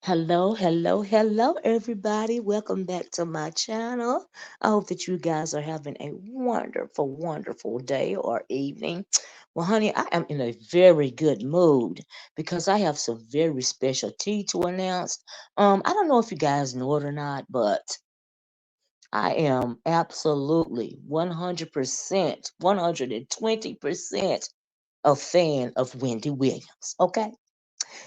Hello, hello, hello, everybody. Welcome back to my channel. I hope that you guys are having a wonderful, wonderful day or evening. Well, honey, I am in a very good mood because I have some very special tea to announce. I don't know if you guys know it or not, but I am absolutely 100%, 120% a fan of Wendy Williams. Okay.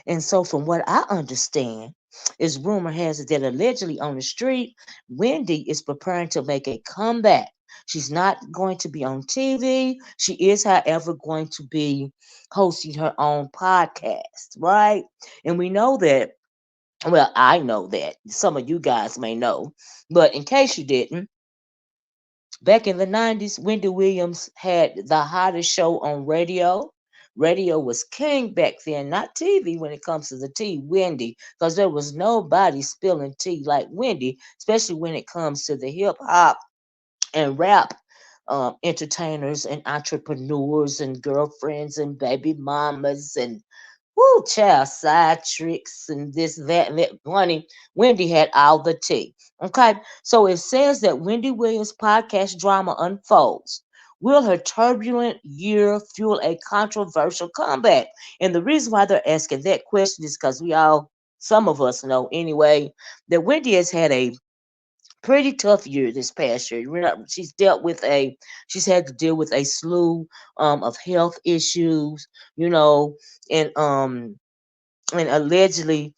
And so, from what I understand, is rumor has it that allegedly on the street, Wendy is preparing to make a comeback. She's not going to be on TV. She is, however, going to be hosting her own podcast, right? And we know that, well, I know that. Some of you guys may know. But in case you didn't, back in the 90s, Wendy Williams had the hottest show on radio. Radio was king back then, not TV when it comes to the tea, Wendy, because there was nobody spilling tea like Wendy, especially when it comes to the hip hop and rap entertainers and entrepreneurs and girlfriends and baby mamas and woo, child, side tricks and this, that, and that. Honey, Wendy had all the tea. Okay, so it says that Wendy Williams' podcast drama unfolds. Will her turbulent year fuel a controversial comeback? And the reason why they're asking that question is because some of us know anyway, that Wendy has had a pretty tough year this past year. She's had to deal with a slew of health issues, you know, and allegedly,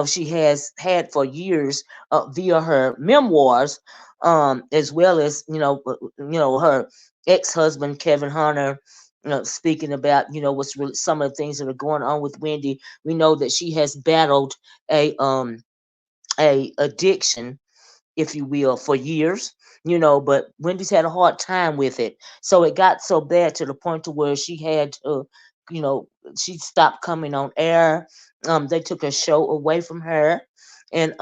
she has had for years via her memoirs, as well as her ex-husband Kevin Hunter. Speaking about what's really some of the things that are going on with Wendy, we know that she has battled a addiction, if you will, for years, but Wendy's had a hard time with it. So it got so bad to the point to where she had to, you know, she stopped coming on air. They took a show away from her. And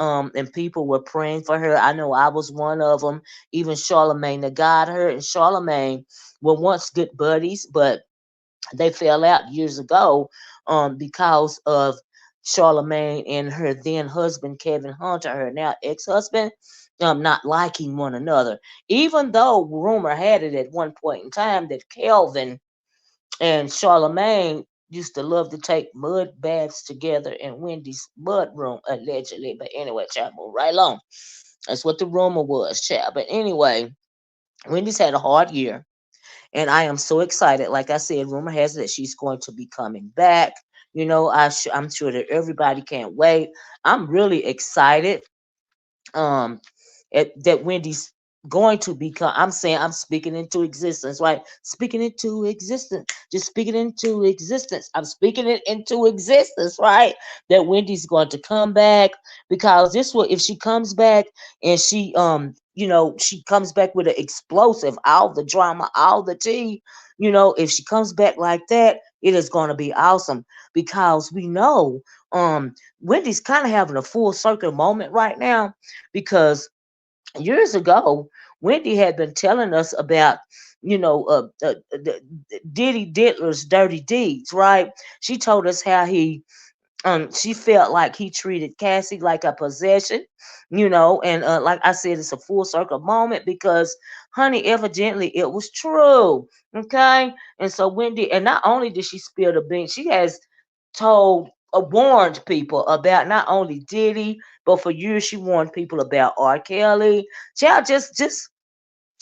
people were praying for her. I know I was one of them. Even Charlemagne, the God, her and Charlemagne were once good buddies, but they fell out years ago because of Charlemagne and her then husband Kevin Hunter, her now ex-husband, not liking one another. Even though rumor had it at one point in time that Kelvin and Charlemagne used to love to take mud baths together in Wendy's mud room, allegedly. But anyway, child, move right along. That's what the rumor was, child. But anyway, Wendy's had a hard year. And I am so excited. Like I said, rumor has it that she's going to be coming back. I'm sure that everybody can't wait. I'm really excited. Um, that Wendy's going to become. I'm saying I'm speaking into existence, right? Speaking into existence. Just speaking into existence. I'm speaking it into existence, right? That Wendy's going to come back because this will, if she comes back and she comes back with an explosive, all the drama, all the tea, if she comes back like that, it is going to be awesome because we know Wendy's kind of having a full circle moment right now because years ago, Wendy had been telling us about, Diddy Diddler's dirty deeds, right? She told us how she felt like he treated Cassie like a possession, and like I said, it's a full circle moment because, honey, evidently it was true, okay? And so Wendy, and not only did she spill the beans, she has warned people about not only Diddy, but for years she warned people about R. Kelly. Child, just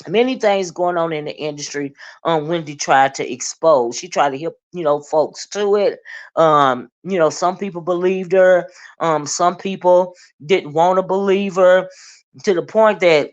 many things going on in the industry. Wendy tried to expose. She tried to help, folks to it. Some people believed her. Some people didn't want to believe her to the point that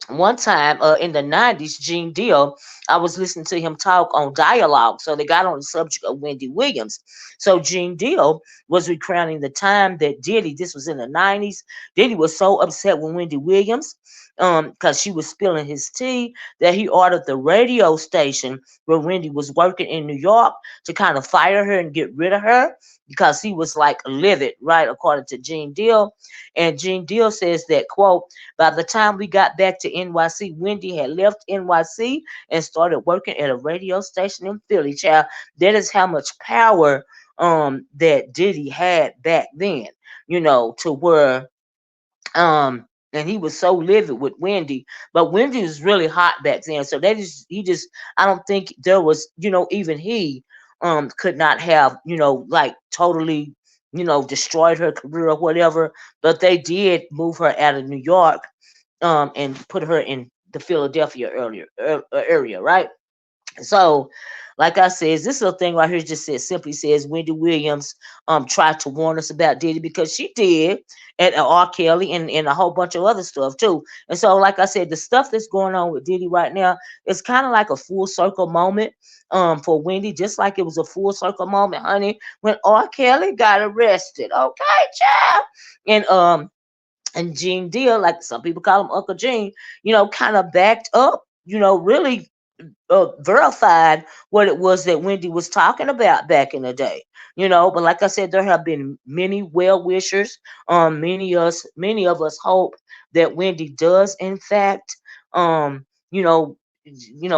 one time in the 90s, Gene Deal, I was listening to him talk on Dialogue. So they got on the subject of Wendy Williams. So Gene Deal was recounting the time that Diddy, this was in the 90s, Diddy was so upset with Wendy Williams because she was spilling his tea that he ordered the radio station where Wendy was working in New York to kind of fire her and get rid of her because he was like livid, right, according to Gene Deal. And Gene Deal says that, quote, by the time we got back to NYC, Wendy had left NYC and started working at a radio station in Philly. Child, that is how much power that Diddy had back then. to where and he was so livid with Wendy, but Wendy was really hot back then. So I don't think there was, even he could not have, like totally, destroyed her career or whatever. But they did move her out of New York and put her in the Philadelphia area, right? So, like I said, this little thing right here just says simply says Wendy Williams tried to warn us about Diddy because she did, and R. Kelly and a whole bunch of other stuff too. And so, like I said, the stuff that's going on with Diddy right now is kind of like a full circle moment for Wendy, just like it was a full circle moment, honey, when R. Kelly got arrested. Okay, child. And Gene Deal, like some people call him Uncle Gene, kind of backed up, really verified what it was that Wendy was talking about back in the day. But like I said, there have been many well wishers. Many of us hope that Wendy does, in fact, you know,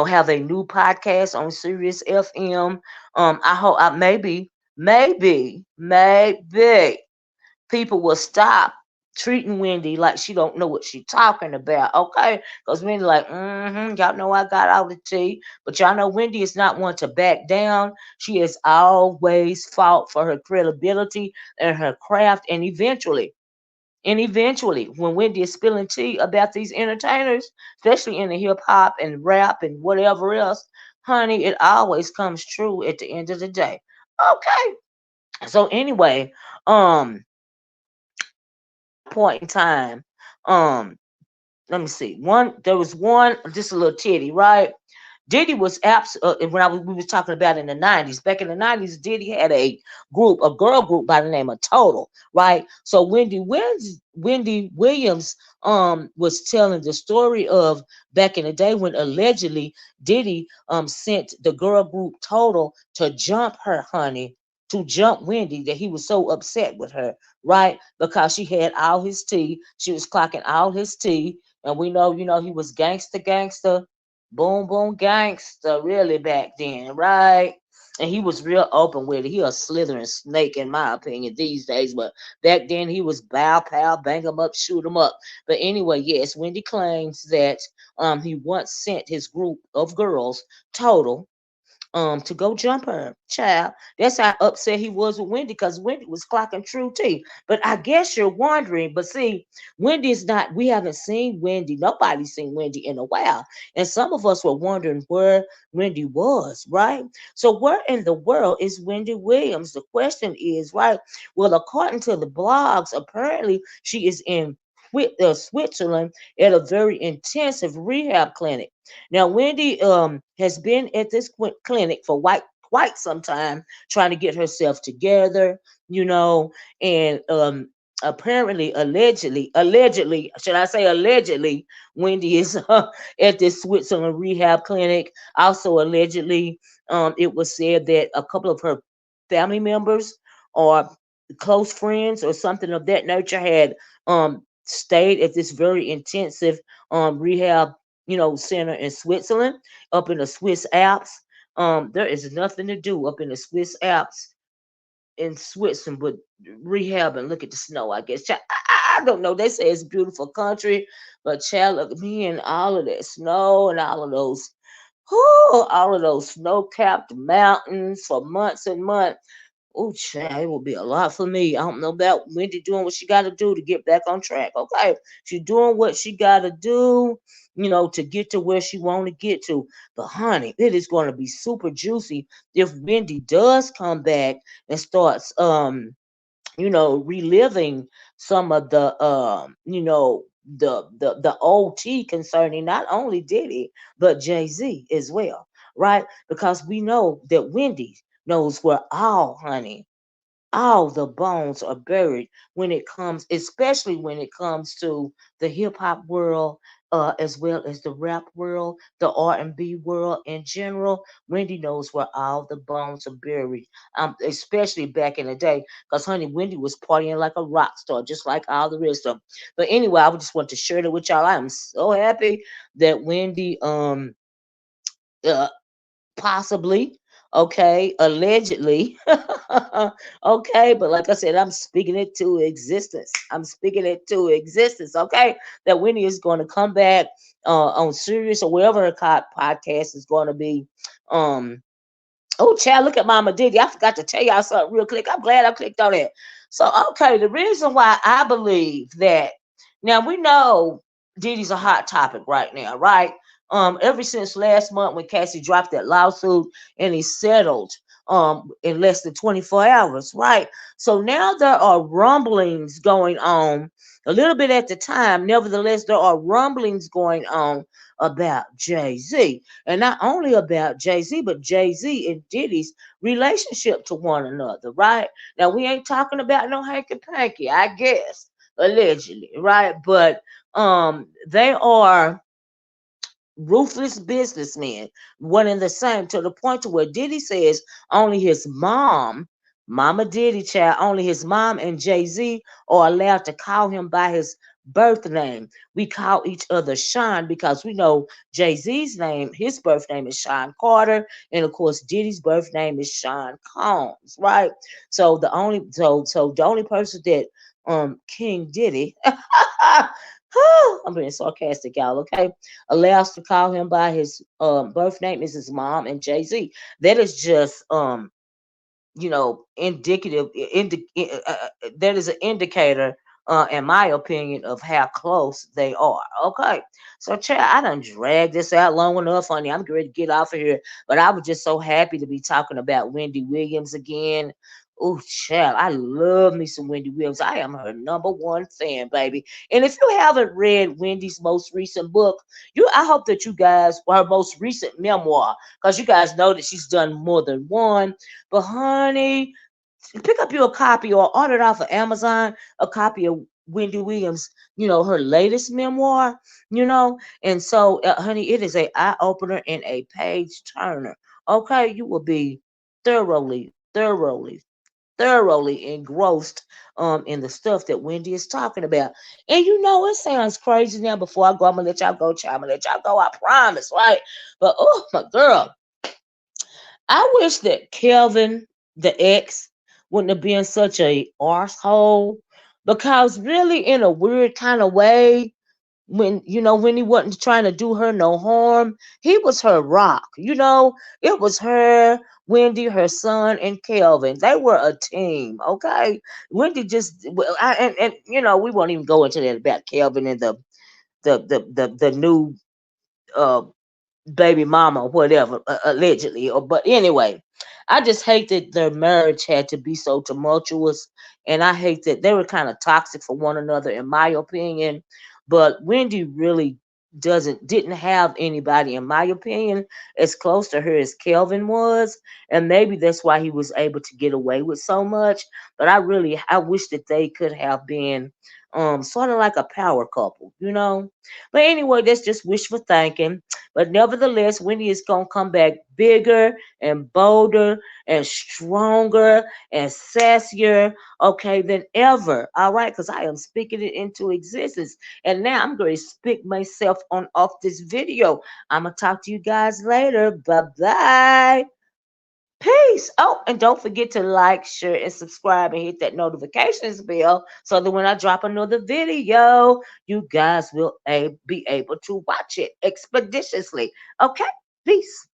have a new podcast on Sirius FM. I hope, maybe people will stop treating Wendy like she don't know what she's talking about, okay? Because Wendy like, y'all know I got all the tea, but y'all know Wendy is not one to back down. She has always fought for her credibility and her craft, and eventually, when Wendy is spilling tea about these entertainers, especially in the hip hop and rap and whatever else, honey, it always comes true at the end of the day. Okay. So anyway, um, point in time, um, let me see. There was one, just a little titty, right? Diddy was we was talking about in the 90s. Back in the 90s, Diddy had a girl group by the name of Total, right? So Wendy Williams was telling the story of back in the day when allegedly Diddy sent the girl group Total to jump her, honey, to jump Wendy, that he was so upset with her, right? Because she had all his tea. She was clocking all his tea. And we know, he was gangster, boom boom gangster really back then, right? And he was real open with it. He a slithering snake in my opinion these days, but back then he was bow pow, bang him up, shoot him up. But anyway, yes, Wendy claims that he once sent his group of girls Total to go jump her. Child, that's how upset he was with Wendy, because Wendy was clocking true tea. But I guess you're wondering, but see, Wendy's not, we haven't seen Wendy, nobody's seen Wendy in a while. And some of us were wondering where Wendy was, right? So where in the world is Wendy Williams? The question is, right? Well, according to the blogs, apparently she is in Switzerland at a very intensive rehab clinic. Now, Wendy has been at this clinic for quite some time, trying to get herself together, you know, and apparently, allegedly, should I say allegedly, Wendy is at this Switzerland rehab clinic. Also, allegedly, it was said that a couple of her family members or close friends or something of that nature had stayed at this very intensive rehab, center in Switzerland, up in the Swiss Alps. There is nothing to do up in the Swiss Alps in Switzerland but rehab and look at the snow, I guess. I don't know. They say it's a beautiful country, but child, look at me and all of that snow and all of those snow-capped mountains for months and months. Oh, child, it will be a lot for me. I don't know about Wendy doing what she got to do to get back on track. Okay, she's doing what she got to do, to get to where she want to get to. But honey, it is going to be super juicy if Wendy does come back and starts, reliving some of the, the old tea concerning not only Diddy but Jay-Z as well, right? Because we know that Wendy knows where all the bones are buried when it comes, especially when it comes to the hip hop world, as well as the rap world, the R&B world in general. Wendy knows where all the bones are buried, especially back in the day. Because, honey, Wendy was partying like a rock star, just like all the rest of them. But anyway, I would just want to share that with y'all. I am so happy that Wendy uh, possibly. Okay, allegedly. Okay, but like I said, I'm speaking it to existence. I'm speaking it to existence. Okay, that Winnie is going to come back on Sirius or wherever her podcast is going to be. Um, Oh, child, look at Mama Diddy. I forgot to tell y'all something real quick. I'm glad I clicked on it. So, okay, the reason why I believe that now we know Diddy's a hot topic right now, right? Ever since last month when Cassie dropped that lawsuit and he settled in less than 24 hours, right? So now there are rumblings going on a little bit at the time. Nevertheless, there are rumblings going on about Jay-Z. And not only about Jay-Z, but Jay-Z and Diddy's relationship to one another, right? Now, we ain't talking about no hanky-panky, I guess, allegedly, right? But they are ruthless businessmen, one and the same, to the point to where Diddy says only his mom, Mama Diddy child, only his mom and Jay-Z are allowed to call him by his birth name. We call each other Sean because we know Jay-Z's name, his birth name is Sean Carter, and of course Diddy's birth name is Sean Combs, right? So the only person that King Diddy I'm being sarcastic, y'all, okay? Allows to call him by his birth name is his mom and Jay-Z. That is just indicative that is an indicator in my opinion of how close they are. Okay, so Chad, I done dragged this out long enough, honey. I'm ready to get off of here, but I was just so happy to be talking about Wendy Williams again. Oh, child, I love me some Wendy Williams. I am her number one fan, baby. And if you haven't read Wendy's most recent book, I hope that you guys, her most recent memoir, because you guys know that she's done more than one. But honey, pick up you a copy or order it off of Amazon, a copy of Wendy Williams, her latest memoir, And so, honey, it is a eye opener and a page turner. Okay, you will be thoroughly, thoroughly, thoroughly engrossed in the stuff that Wendy is talking about. And it sounds crazy now. Before I go, I'm gonna let y'all go, child. I'm gonna let y'all go. I promise, right? But oh my girl, I wish that Kelvin, the ex, wouldn't have been such a arsehole. Because really, in a weird kind of way, when he wasn't trying to do her no harm, he was her rock. It was her, Wendy, her son, and Kelvin. They were a team. Okay, Wendy just well, and we won't even go into that about Kelvin and the new uh baby mama or whatever, allegedly. But anyway, I just hate that their marriage had to be so tumultuous, and I hate that they were kind of toxic for one another, in my opinion. But Wendy really didn't have anybody, in my opinion, as close to her as Kelvin was, and maybe that's why he was able to get away with so much. But I wish that they could have been sort of like a power couple. But anyway, that's just wishful thinking. But nevertheless, Wendy is going to come back bigger and bolder and stronger and sassier, okay, than ever. All right, because I am speaking it into existence. And now I'm going to speak myself on off this video. I'm going to talk to you guys later. Bye bye. Peace. Oh, and don't forget to like, share, and subscribe and hit that notifications bell so that when I drop another video, you guys will be able to watch it expeditiously. Okay? Peace.